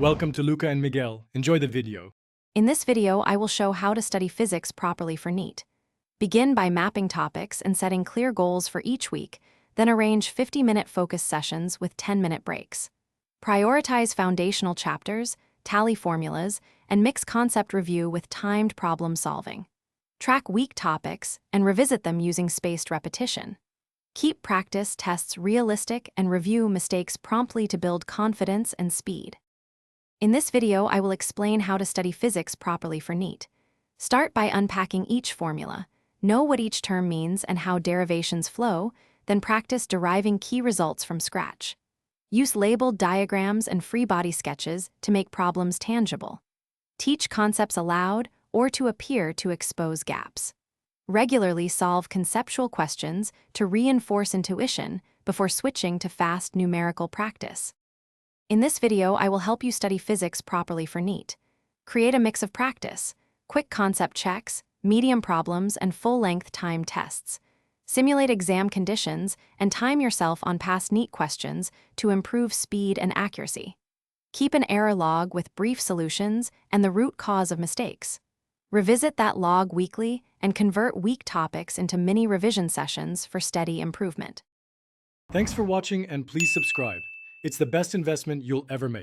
Welcome to Luca and Miguel. Enjoy the video. In this video, I will show how to study physics properly for Neet. Begin by mapping topics and setting clear goals for each week, then arrange 50-minute focus sessions with 10-minute breaks. Prioritize foundational chapters, tally formulas, and mix concept review with timed problem solving. Track weak topics and revisit them using spaced repetition. Keep practice tests realistic and review mistakes promptly to build confidence and speed. In this video, I will explain how to study physics properly for Neet. Start by unpacking each formula. Know what each term means and how derivations flow, then practice deriving key results from scratch. Use labeled diagrams and free body sketches to make problems tangible. Teach concepts aloud or to appear to expose gaps. Regularly solve conceptual questions to reinforce intuition before switching to fast numerical practice. In this video, I will help you study physics properly for Neet. Create a mix of practice, quick concept checks, medium problems, and full-length timed tests. Simulate exam conditions and time yourself on past Neet questions to improve speed and accuracy. Keep an error log with brief solutions and the root cause of mistakes. Revisit that log weekly and convert weak topics into mini revision sessions for steady improvement. Thanks for watching and please subscribe. It's the best investment you'll ever make.